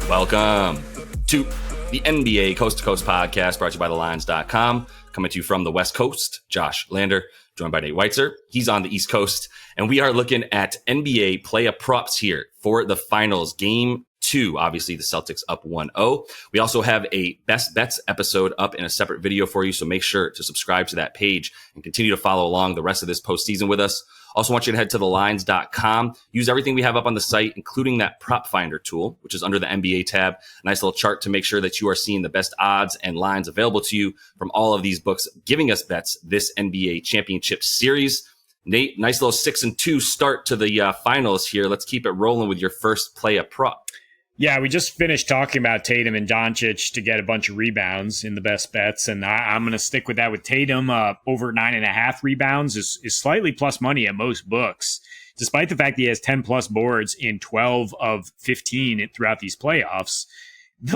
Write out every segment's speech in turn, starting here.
Welcome to the NBA Coast to Coast podcast brought to you by thelines.com. Coming to you from the West Coast, Josh Lander, joined by Nate Weitzer. He's on the East Coast, and we are looking at NBA play-up props here for the finals. Game 2, obviously the Celtics up 1-0. We also have a Best Bets episode up in a separate video for you, so make sure to subscribe to that page and continue to follow along the rest of this postseason with us. Also want you to head to thelines.com. Use everything we have up on the site, including that prop finder tool, which is under the NBA tab. A nice little chart to make sure that you are seeing the best odds and lines available to you from all of these books, giving us bets this NBA championship series. Nate, nice little 6-2 start to the finals here. Let's keep it rolling with your first play-up prop. Yeah, we just finished talking about Tatum and Doncic to get a bunch of rebounds in the best bets, and I'm going to stick with that with Tatum. Over 9.5 rebounds is slightly plus money at most books, despite the fact that he has 10 plus boards in 12 of 15 throughout these playoffs.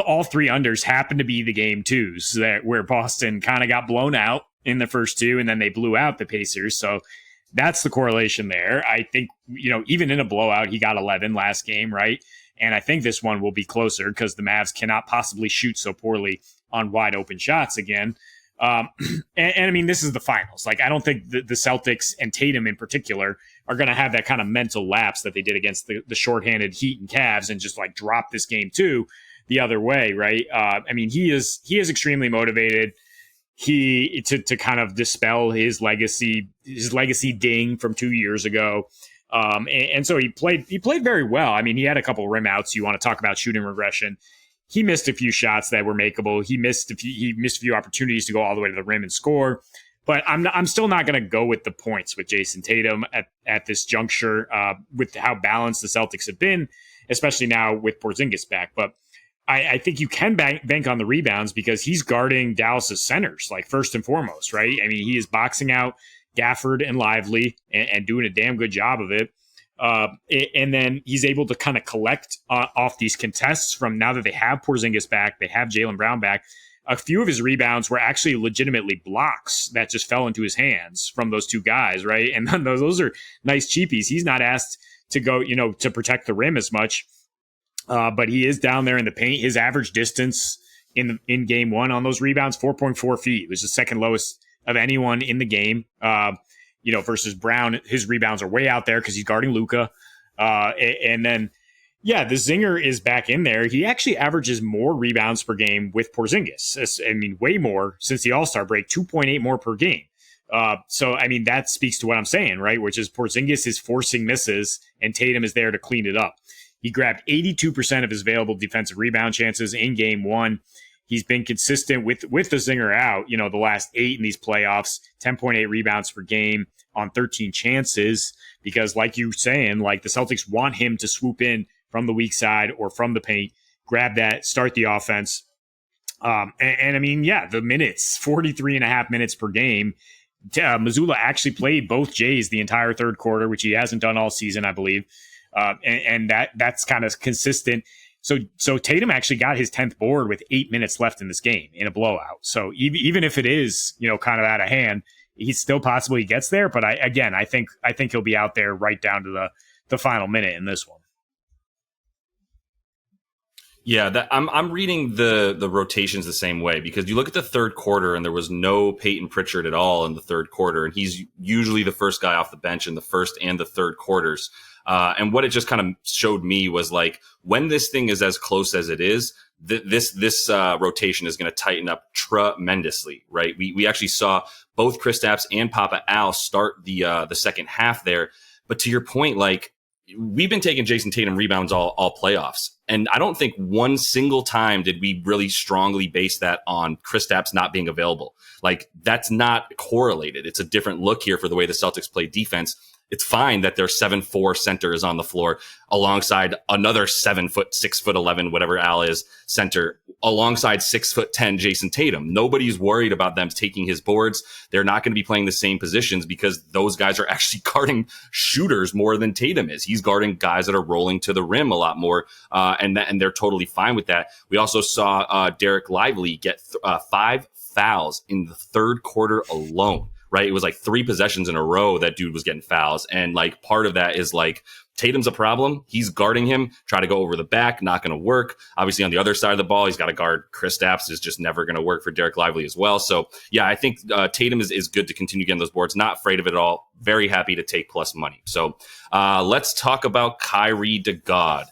All three unders happen to be the game twos where Boston kind of got blown out in the first two, and then they blew out the Pacers. So that's the correlation there. I think, even in a blowout, he got 11 last game, right? And I think this one will be closer because the Mavs cannot possibly shoot so poorly on wide open shots again. And I mean, this is the finals. Like, I don't think the Celtics and Tatum in particular are going to have that kind of mental lapse that they did against the shorthanded Heat and Cavs and just like drop this game too the other way, right? I mean, he is extremely motivated. To kind of dispel his legacy ding from 2 years ago. And so he played very well. I mean, he had a couple rim outs. You want to talk about shooting regression. He missed a few shots that were makeable. He missed a few opportunities to go all the way to the rim and score. But I'm still not going to go with the points with Jason Tatum at this juncture, with how balanced the Celtics have been, especially now with Porzingis back. But I think you can bank on the rebounds because he's guarding Dallas's centers, like first and foremost, right? I mean, he is boxing out Gafford and Lively and doing a damn good job of it. And then he's able to kind of collect off these contests from now that they have Porzingis back, they have Jaylen Brown back. A few of his rebounds were actually legitimately blocks that just fell into his hands from those two guys, right? And those are nice cheapies. He's not asked to go, to protect the rim as much, but he is down there in the paint. His average distance in game one on those rebounds, 4.4 feet. It was the second lowest of anyone in the game, versus Brown. His rebounds are way out there because he's guarding Luka. And then, the zinger is back in there. He actually averages more rebounds per game with Porzingis. I mean, way more since the All-Star break, 2.8 more per game. So, I mean, that speaks to what I'm saying, right? Which is Porzingis is forcing misses and Tatum is there to clean it up. He grabbed 82% of his available defensive rebound chances in game one. He's been consistent with the zinger out, the last 8 in these playoffs, 10.8 rebounds per game on 13 chances, because like you're saying, like the Celtics want him to swoop in from the weak side or from the paint, grab that, start the offense. And I mean, the minutes, 43 and a half minutes per game. Mazzulla actually played both Jays the entire third quarter, which he hasn't done all season, I believe. And that's kind of consistent. So Tatum actually got his 10th board with 8 minutes left in this game in a blowout. So even if it is, kind of out of hand, he still possibly gets there. But I think he'll be out there right down to the final minute in this one. Yeah, I'm reading the rotations the same way, because you look at the third quarter and there was no Peyton Pritchard at all in the third quarter. And he's usually the first guy off the bench in the first and the third quarters. And what it just kind of showed me was like, when this thing is as close as it is, this rotation is going to tighten up tremendously, right? We actually saw both Kristaps and Papa Al start the second half there. But to your point, like, we've been taking Jason Tatum rebounds all playoffs. And I don't think one single time did we really strongly base that on Kristaps not being available. Like, that's not correlated. It's a different look here for the way the Celtics play defense. It's fine that their 7'4" center is on the floor alongside another 7 foot, 6'11", whatever Al is, center, alongside 6'10" Jason Tatum. Nobody's worried about them taking his boards. They're not going to be playing the same positions because those guys are actually guarding shooters more than Tatum is. He's guarding guys that are rolling to the rim a lot more, and they're totally fine with that. We also saw Derek Lively get 5 fouls in the third quarter alone. right? It was like 3 possessions in a row that dude was getting fouls. And like part of that is like Tatum's a problem. He's guarding him, try to go over the back, not going to work. Obviously, on the other side of the ball, he's got to guard Kristaps, is just never going to work for Derek Lively as well. So, yeah, I think Tatum is good to continue getting those boards. Not afraid of it at all. Very happy to take plus money. So, let's talk about Kyrie to God.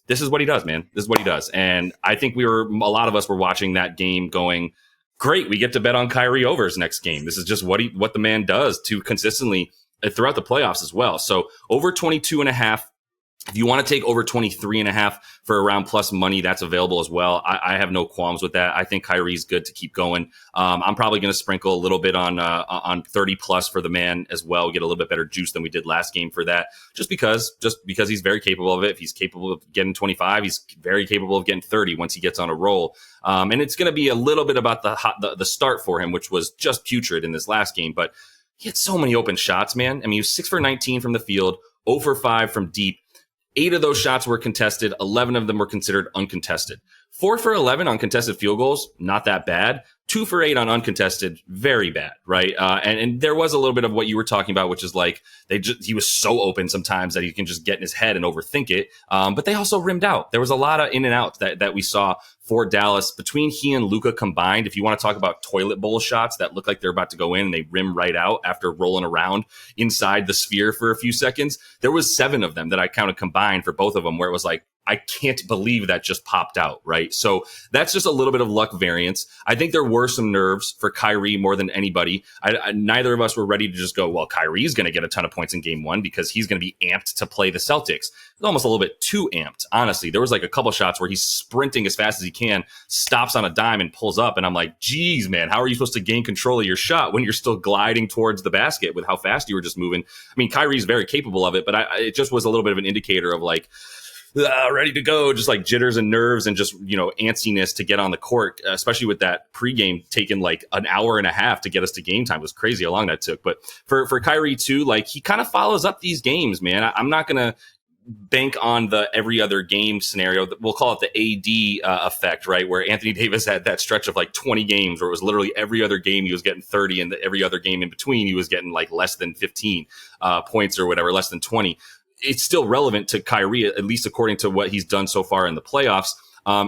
This is what he does, man. This is what he does. And I think a lot of us were watching that game going, great, we get to bet on Kyrie overs next game. This is just what the man does to consistently throughout the playoffs as well. So over 22.5. If you want to take over 23.5 for around plus money, that's available as well. I have no qualms with that. I think Kyrie's good to keep going. I'm probably going to sprinkle a little bit on 30 plus for the man as well. Get a little bit better juice than we did last game for that. Just because he's very capable of it. If he's capable of getting 25, he's very capable of getting 30 once he gets on a roll. And it's going to be a little bit about the start for him, which was just putrid in this last game. But he had so many open shots, man. I mean, he was 6 for 19 from the field, 0 for 5 from deep. 8 of those shots were contested. 11 of them were considered uncontested. 4 for 11 on contested field goals, not that bad. 2 for 8 on uncontested, very bad, right? And there was a little bit of what you were talking about, which is like he was so open sometimes that he can just get in his head and overthink it. But they also rimmed out. There was a lot of in and outs that we saw for Dallas between he and Luka combined. If you want to talk about toilet bowl shots that look like they're about to go in and they rim right out after rolling around inside the sphere for a few seconds, there was 7 of them that I counted combined for both of them, where it was like, I can't believe that just popped out, right? So that's just a little bit of luck variance. I think there were some nerves for Kyrie more than anybody. Neither of us were ready to just go, well, Kyrie's going to get a ton of points in game 1 because he's going to be amped to play the Celtics. It's almost a little bit too amped, honestly. There was like a couple shots where he's sprinting as fast as he can, stops on a dime and pulls up. And I'm like, geez, man, how are you supposed to gain control of your shot when you're still gliding towards the basket with how fast you were just moving? I mean, Kyrie's very capable of it, but it just was a little bit of an indicator of like, ready to go, just like jitters and nerves and just, antsiness to get on the court, especially with that pregame taking like an hour and a half to get us to game time. It was crazy how long that took. But for Kyrie too, like he kind of follows up these games, man. I'm not going to bank on the every other game scenario. We'll call it the AD effect, right? Where Anthony Davis had that stretch of like 20 games where it was literally every other game he was getting 30 and every other game in between he was getting like less than 15 points or whatever, less than 20. It's still relevant to Kyrie, at least according to what he's done so far in the playoffs.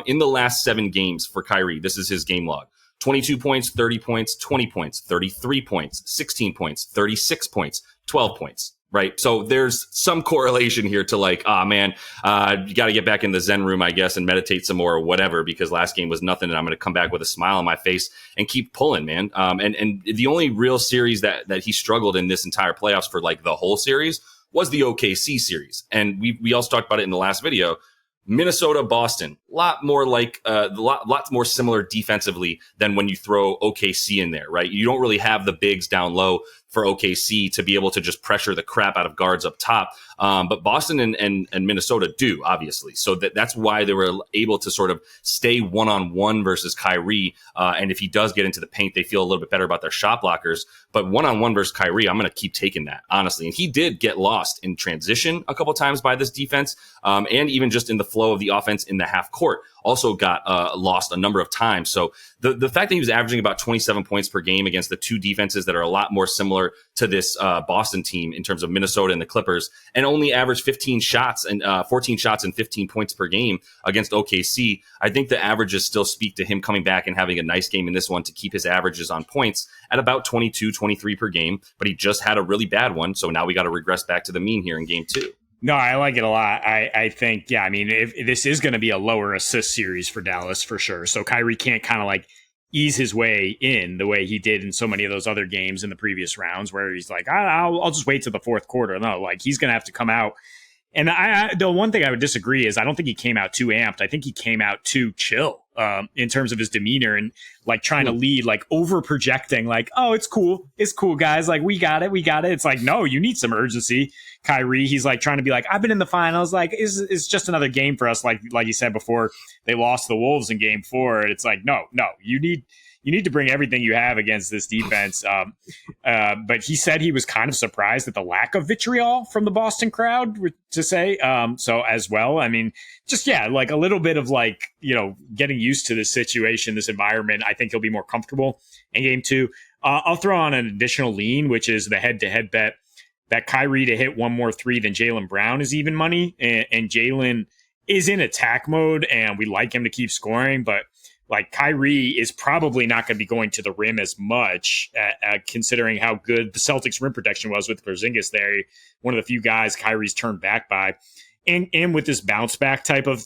In the last 7 games for Kyrie, this is his game log. 22 points, 30 points, 20 points, 33 points, 16 points, 36 points, 12 points, right? So there's some correlation here to like, you got to get back in the Zen room, I guess, and meditate some more or whatever, because last game was nothing and I'm going to come back with a smile on my face and keep pulling, man. And the only real series that he struggled in this entire playoffs for like the whole series was the OKC series. And we also talked about it in the last video. Minnesota, Boston, lot more similar defensively than when you throw OKC in there, right? You don't really have the bigs down low for OKC to be able to just pressure the crap out of guards up top. But Boston and Minnesota do, obviously. So that's why they were able to sort of stay one-on-one versus Kyrie. And if he does get into the paint, they feel a little bit better about their shot blockers. But one-on-one versus Kyrie, I'm going to keep taking that, honestly. And he did get lost in transition a couple times by this defense, and even just in the flow of the offense in the half court. Also got lost a number of times. So the fact that he was averaging about 27 points per game against the 2 defenses that are a lot more similar to this Boston team in terms of Minnesota and the Clippers, and only averaged 15 shots and 14 shots and 15 points per game against OKC, I think the averages still speak to him coming back and having a nice game in this one to keep his averages on points at about 22, 23 per game. But he just had a really bad one. So now we got to regress back to the mean here in game 2. No, I like it a lot. I think, yeah, I mean, if this is going to be a lower assist series for Dallas for sure. So Kyrie can't kind of like ease his way in the way he did in so many of those other games in the previous rounds where he's like, I'll just wait to the fourth quarter. No, like he's going to have to come out. And the one thing I would disagree is I don't think he came out too amped. I think he came out too chill in terms of his demeanor and like trying to lead, like over projecting, like, oh, it's cool, guys. Like we got it. It's like, no, you need some urgency, Kyrie. He's like trying to be like, I've been in the finals. Like, it's just another game for us. Like you said before, they lost the Wolves in game 4. It's like, no, you need to bring everything you have against this defense. But he said he was kind of surprised at the lack of vitriol from the Boston crowd, to say. So as well, I mean, just, yeah, like a little bit of like, getting used to this situation, this environment. I think he'll be more comfortable in game 2. I'll throw on an additional lean, which is the head-to-head bet that Kyrie to hit one more three than Jaylen Brown is even money. And Jaylen is in attack mode, and we like him to keep scoring, but like Kyrie is probably not going to be going to the rim as much, considering how good the Celtics rim protection was with Porzingis there. One of the few guys Kyrie's turned back by. And with this bounce back type of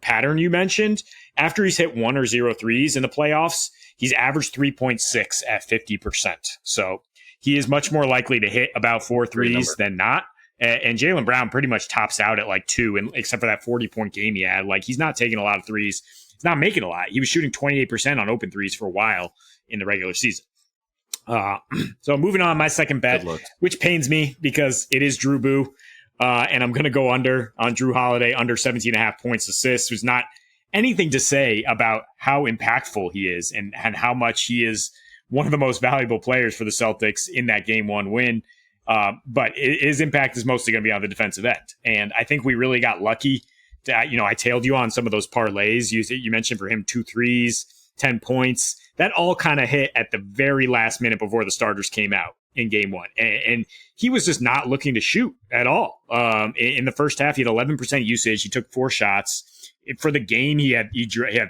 pattern you mentioned, after he's hit 1 or 0 threes in the playoffs, he's averaged 3.6 at 50%. So he is much more likely to hit about 4 threes than not. And Jaylen Brown pretty much tops out at like 2, and except for that 40-point game he had. Like, he's not taking a lot of threes. He's not making a lot. He was shooting 28% on open threes for a while in the regular season. So moving on, my second bet, which pains me because it is Drew Boo. And I'm going to go under on Drew Holiday, under 17.5 points assists. There's not anything to say about how impactful he is and how much he is one of the most valuable players for the Celtics in that game 1 win. But his impact is mostly going to be on the defensive end. And I think we really got lucky. I tailed you on some of those parlays. You mentioned for him 2 threes, 10 points. That all kind of hit at the very last minute before the starters came out in game 1. And he was just not looking to shoot at all. In the first half, he had 11% usage. He took 4 shots. For the game, he had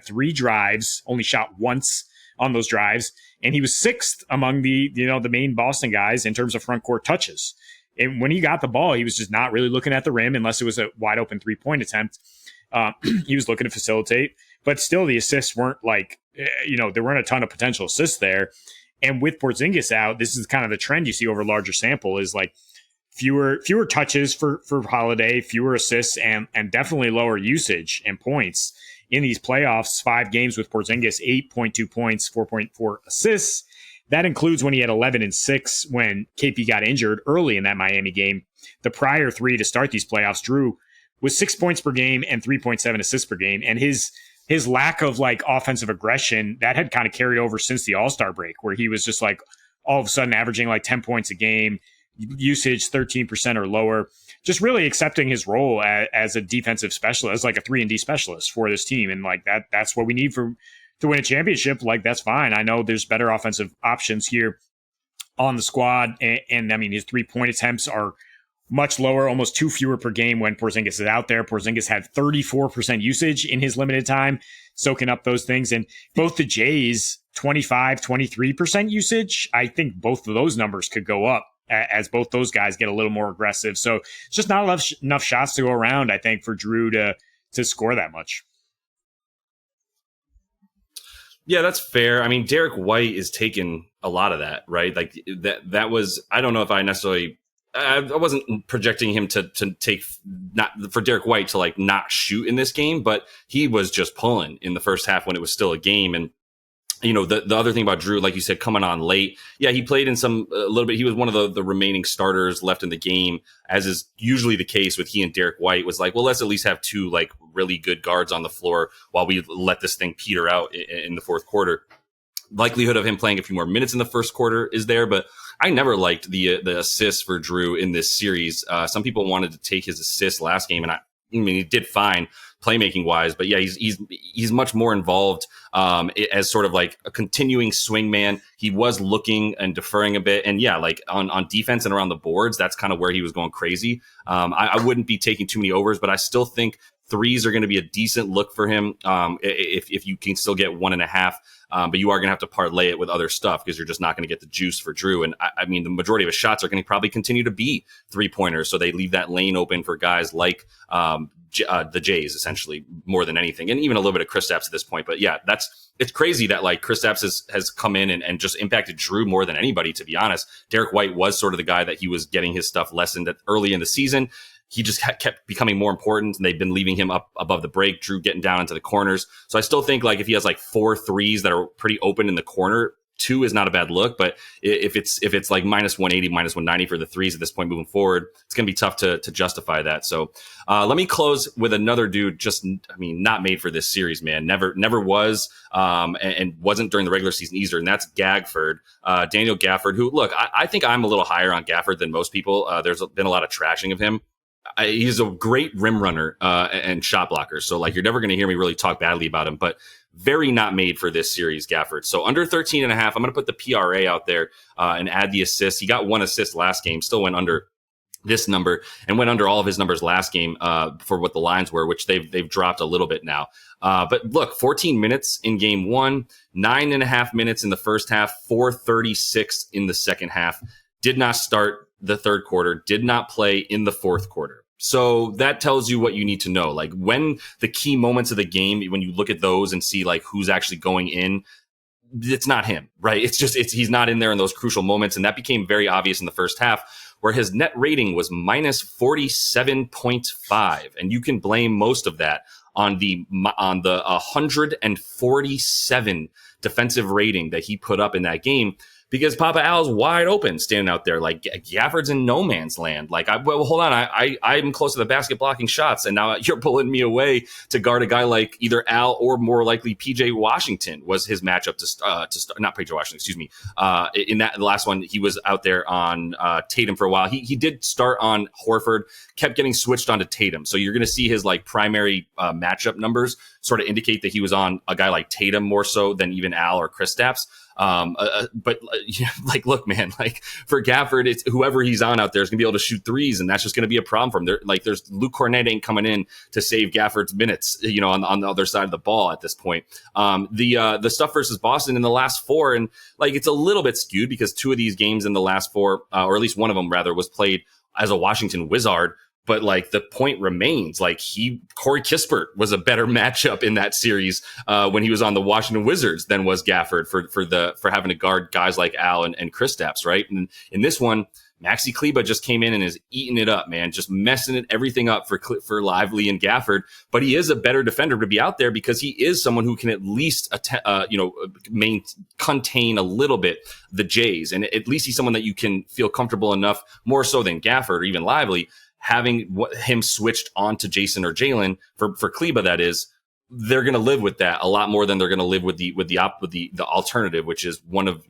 3 drives, only shot once on those drives. And he was 6th among the main Boston guys in terms of front court touches. And when he got the ball, he was just not really looking at the rim unless it was a wide open 3-point attempt. He was looking to facilitate, but still the assists weren't there weren't a ton of potential assists there. And with Porzingis out, this is kind of the trend you see over a larger sample is like fewer touches for Holiday, fewer assists, and definitely lower usage and points in these playoffs. 5 games with Porzingis, 8.2 points, 4.4 assists. That includes when he had 11 and 6 when KP got injured early in that Miami game. The prior 3 to start these playoffs, Drew was 6 points per game and 3.7 assists per game. And his lack of like offensive aggression, that had kind of carried over since the All-Star break, where he was just like all of a sudden averaging like 10 points a game, usage 13% or lower, just really accepting his role as a defensive specialist, like a 3-and-D specialist for this team. And like that's what we need to win a championship. Like, that's fine. I know there's better offensive options here on the squad. And I mean, his 3-point attempts are much lower, almost 2 fewer per game when Porzingis is out there. Porzingis had 34% usage in his limited time, soaking up those things. And both the Jays, 25, 23% usage. I think both of those numbers could go up as both those guys get a little more aggressive. So it's just not enough shots to go around, I think, for Drew to score that much. Yeah, that's fair. I mean, Derek White is taking a lot of that, right? Like that was, I don't know if I wasn't projecting him to take, not for Derek White to like not shoot in this game, but he was just pulling in the first half when it was still a game. And the other thing about Drew, like you said, coming on late. Yeah, he played in a little bit. He was one of the remaining starters left in the game, as is usually the case with he and Derek White. Was like, well, let's at least have 2 like really good guards on the floor while we let this thing peter out in the fourth quarter. Likelihood of him playing a few more minutes in the first quarter is there, but I never liked the assists for Drew in this series. Some people wanted to take his assists last game, and I mean, he did fine playmaking wise, but yeah, he's much more involved as sort of like a continuing swing man. He was looking and deferring a bit, and yeah, like on defense and around the boards, that's kind of where he was going crazy. I wouldn't be taking too many overs, but I still think threes are going to be a decent look for him if you can still get 1.5. But you are going to have to parlay it with other stuff because you're just not going to get the juice for Drew. And I mean, the majority of his shots are going to probably continue to be 3-pointers. So they leave that lane open for guys like the Jays, essentially, more than anything. And even a little bit of Kristaps at this point. But yeah, it's crazy that like Kristaps has come in and just impacted Drew more than anybody, to be honest. Derek White was sort of the guy that he was getting his stuff lessened early in the season. He just kept becoming more important, and they've been leaving him up above the break. Drew getting down into the corners. So I still think like if he has like 4 threes that are pretty open in the corner, 2 is not a bad look. But if it's like minus 180, minus 190 for the threes at this point moving forward, it's going to be tough to justify that. So let me close with another dude. Not made for this series, man. Never was, and wasn't during the regular season either. And that's Gafford, Daniel Gafford. Who, look, I think I'm a little higher on Gafford than most people. There's been a lot of trashing of him. He's a great rim runner and shot blocker. So like you're never going to hear me really talk badly about him. But very not made for this series, Gafford. So under 13.5, I'm going to put the PRA out there and add the assist. He got 1 assist last game, still went under this number and went under all of his numbers last game for what the lines were, which they've dropped a little bit now. But look, 14 minutes in game 1, 9.5 minutes in the first half, 4:36 in the second half. Did not start the third quarter, did not play in the fourth quarter. So that tells you what you need to know. Like when the key moments of the game, when you look at those and see like who's actually going in, it's not him, right? He's not in there in those crucial moments. And that became very obvious in the first half, where his net rating was minus 47.5. And you can blame most of that on the 147 defensive rating that he put up in that game, because Papa Al's wide open standing out there. Like Gafford's in no man's land. Like, hold on. I'm close to the basket blocking shots, and now you're pulling me away to guard a guy like either Al or more likely PJ Washington was his matchup to start. Not PJ Washington, excuse me. In the last one, he was out there on Tatum for a while. He did start on Horford, kept getting switched onto Tatum. So you're going to see his like primary matchup numbers sort of indicate that he was on a guy like Tatum more so than even Al or Kristaps. But like, look, man, like for Gafford, it's whoever he's on out there is gonna be able to shoot threes, and that's just gonna be a problem for him. There's Luke Cornett ain't coming in to save Gafford's minutes, on the other side of the ball at this point. The stuff versus Boston in the last 4, and like it's a little bit skewed because 2 of these games in the last 4, or at least one of them rather, was played as a Washington Wizard. But like the point remains, like Corey Kispert was a better matchup in that series when he was on the Washington Wizards than was Gafford for having to guard guys like Al and Kristaps, right? And in this one, Maxi Kleber just came in and is eating it up, man, just messing everything up for Lively and Gafford. But he is a better defender to be out there because he is someone who can at least contain a little bit the Jays, and at least he's someone that you can feel comfortable enough, more so than Gafford or even Lively, having him switched on to Jason or Jalen for Kleber. That is, they're going to live with that a lot more than they're going to live with the alternative, which is one of,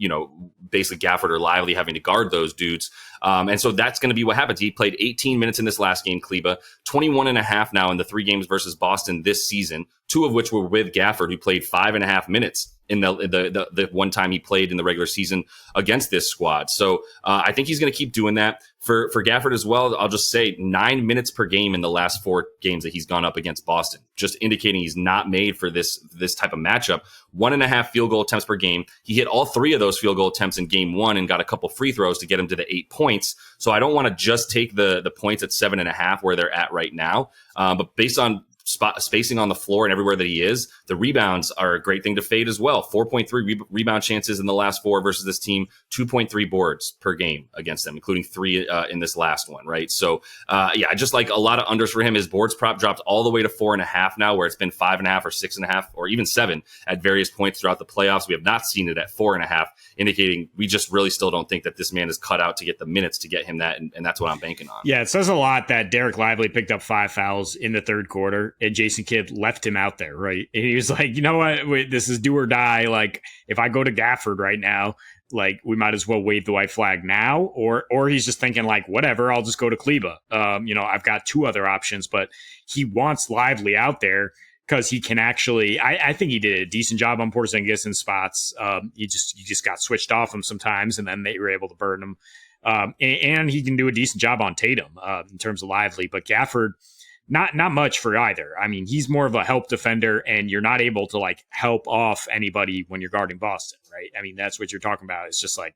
basically Gafford or Lively having to guard those dudes. And so that's going to be what happens. He played 18 minutes in this last game, Kleber, 21.5 now in the 3 games versus Boston this season, 2 of which were with Gafford, who played 5.5 minutes in the one time he played in the regular season against this squad. So I think he's going to keep doing that. For Gafford as well, I'll just say 9 minutes per game in the last 4 games that he's gone up against Boston, just indicating he's not made for this type of matchup. 1.5 field goal attempts per game. He hit all 3 of those field goal attempts in game 1 and got a couple free throws to get him to the 8 points. So I don't want to just take the points at 7.5 where they're at right now. But based on spacing on the floor and everywhere that he is, the rebounds are a great thing to fade as well. 4.3 rebound chances in the last 4 versus this team, 2.3 boards per game against them, including 3 in this last one, right? So, I just like a lot of unders for him. His boards prop dropped all the way to 4.5 now, where it's been 5.5 or 6.5 or even 7 at various points throughout the playoffs. We have not seen it at 4.5, indicating we just really still don't think that this man is cut out to get the minutes to get him that, and that's what I'm banking on. Yeah, it says a lot that Derek Lively picked up 5 fouls in the third quarter, and Jason Kidd left him out there, right? And he was like, you know what? Wait, this is do or die. Like, if I go to Gafford right now, like, we might as well wave the white flag now. Or he's just thinking, like, whatever, I'll just go to Kleber. I've got 2 other options, but he wants Lively out there because he can actually, I think he did a decent job on Porzingis in spots. He just got switched off him sometimes, and then they were able to burn him. And he can do a decent job on Tatum in terms of Lively, but Gafford, not much for either. I mean, he's more of a help defender, and you're not able to like help off anybody when you're guarding Boston, right? I mean, that's what you're talking about. It's just like,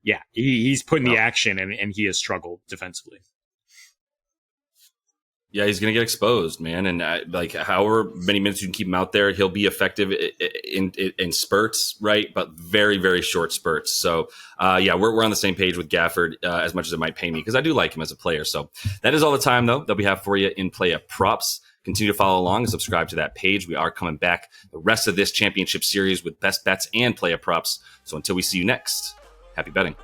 yeah, he's putting the action, and he has struggled defensively. Yeah, he's going to get exposed, man. And like however many minutes you can keep him out there, he'll be effective in spurts, right? But very, very short spurts. So, we're on the same page with Gafford as much as it might pay me, because I do like him as a player. So that is all the time, though, that we have for you in Play Up Props. Continue to follow along and subscribe to that page. We are coming back the rest of this championship series with best bets and Play Up Props. So until we see you next, happy betting.